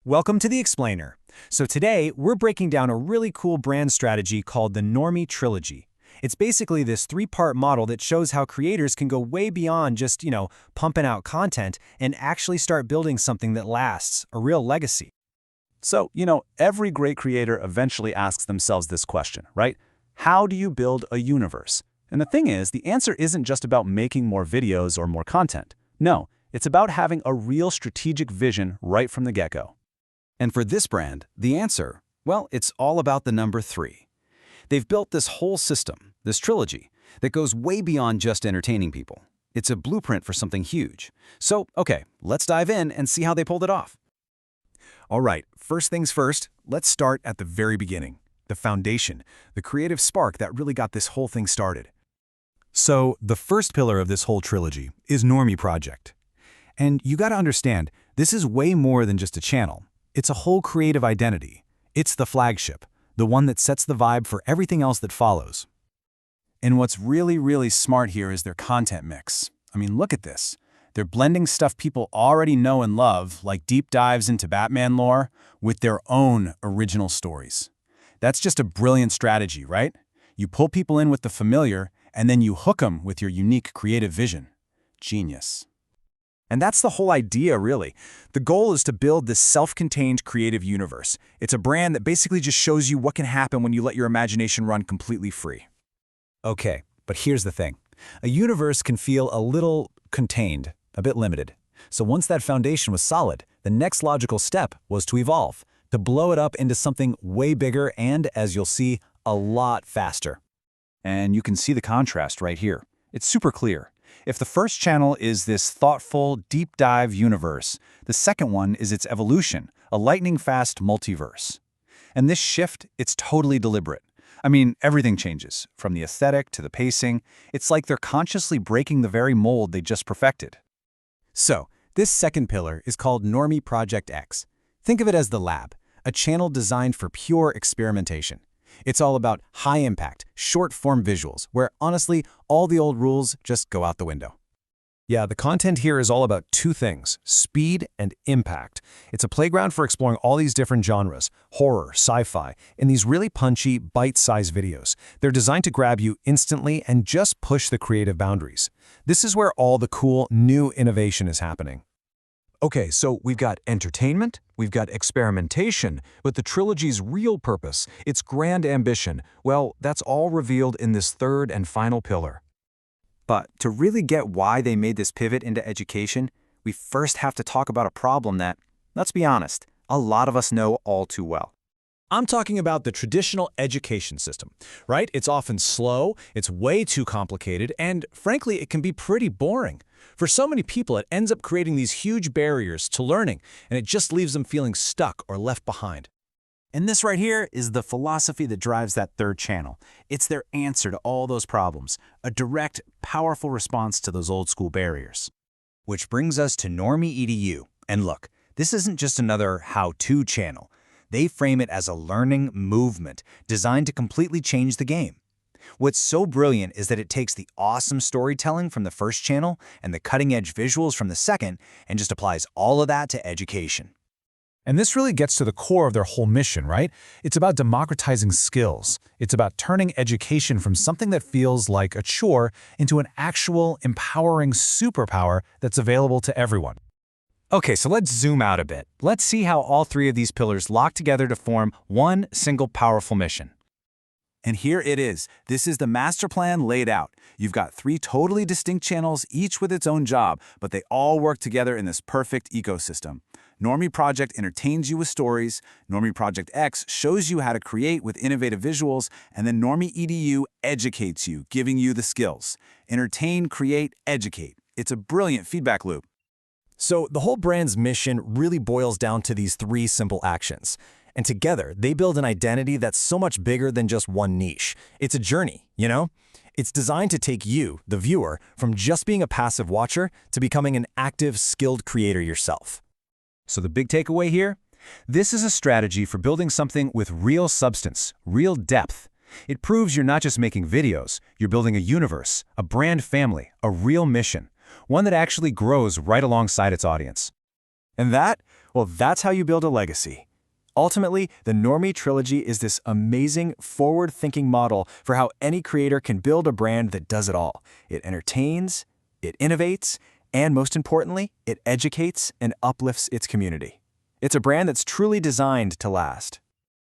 Welcome to the Explainer. So today, we're breaking down a really cool brand strategy called the Normie Trilogy. It's basically this three-part model that shows how creators can go way beyond just, pumping out content and actually start building something that lasts, a real legacy. So, every great creator eventually asks themselves this question, right? How do you build a universe? And the thing is, the answer isn't just about making more videos or more content. No, it's about having a real strategic vision right from the get-go. And for this brand, the answer, well, it's all about the number 3. They've built this whole system, this trilogy, that goes way beyond just entertaining people. It's a blueprint for something huge. So, okay, let's dive in and see how they pulled it off. All right, first things first, let's start at the very beginning. The foundation, the creative spark that really got this whole thing started. So, the first pillar of this whole trilogy is Normie Project. And you gotta understand, this is way more than just a channel. It's a whole creative identity. It's the flagship, the one that sets the vibe for everything else that follows. And what's really smart here is their content mix. I mean, look at this. They're blending stuff people already know and love, like deep dives into Batman lore, with their own original stories. That's just a brilliant strategy, right? You pull people in with the familiar, and then you hook them with your unique creative vision. Genius. And that's the whole idea, really. The goal is to build this self-contained creative universe. It's a brand that basically just shows you what can happen when you let your imagination run completely free. Okay, but here's the thing. A universe can feel a little contained, a bit limited. So once that foundation was solid, the next logical step was to evolve, to blow it up into something way bigger and, as you'll see, a lot faster. And you can see the contrast right here. It's super clear. If the first channel is this thoughtful, deep dive universe, the second one is its evolution, a lightning-fast multiverse. And this shift, it's totally deliberate. I mean, everything changes, from the aesthetic to the pacing. It's like they're consciously breaking the very mold they just perfected. So, this second pillar is called Normie Project X. Think of it as the lab, a channel designed for pure experimentation. It's all about high-impact, short-form visuals, where, honestly, all the old rules just go out the window. Yeah, the content here is all about two things, speed and impact. It's a playground for exploring all these different genres, horror, sci-fi, in these really punchy, bite-sized videos. They're designed to grab you instantly and just push the creative boundaries. This is where all the cool, new innovation is happening. Okay, so we've got entertainment, we've got experimentation, but the trilogy's real purpose, its grand ambition, well, that's all revealed in this third and final pillar. But to really get why they made this pivot into education, we first have to talk about a problem that, let's be honest, a lot of us know all too well. I'm talking about the traditional education system, right? It's often slow, it's way too complicated, and frankly, it can be pretty boring. For so many people, it ends up creating these huge barriers to learning, and it just leaves them feeling stuck or left behind. And this right here is the philosophy that drives that third channel. It's their answer to all those problems, a direct, powerful response to those old school barriers. Which brings us to NormieEDU. And look, this isn't just another how-to channel. They frame it as a learning movement designed to completely change the game. What's so brilliant is that it takes the awesome storytelling from the first channel and the cutting-edge visuals from the second and just applies all of that to education. And this really gets to the core of their whole mission, right? It's about democratizing skills. It's about turning education from something that feels like a chore into an actual, empowering superpower that's available to everyone. Okay, so let's zoom out a bit. Let's see how all three of these pillars lock together to form one single powerful mission. And here it is. This is the master plan laid out. You've got 3 totally distinct channels, each with its own job, but they all work together in this perfect ecosystem. Normie Project entertains you with stories, Normie Project X shows you how to create with innovative visuals, and then NormieEDU educates you, giving you the skills. Entertain, create, educate. It's a brilliant feedback loop. So the whole brand's mission really boils down to these 3 simple actions. And together, they build an identity that's so much bigger than just one niche. It's a journey, It's designed to take you, the viewer, from just being a passive watcher to becoming an active, skilled creator yourself. So the big takeaway here? This is a strategy for building something with real substance, real depth. It proves you're not just making videos, you're building a universe, a brand family, a real mission, one that actually grows right alongside its audience. And that's how you build a legacy. Ultimately, the Normie Trilogy is this amazing, forward-thinking model for how any creator can build a brand that does it all. It entertains, it innovates, and most importantly, it educates and uplifts its community. It's a brand that's truly designed to last.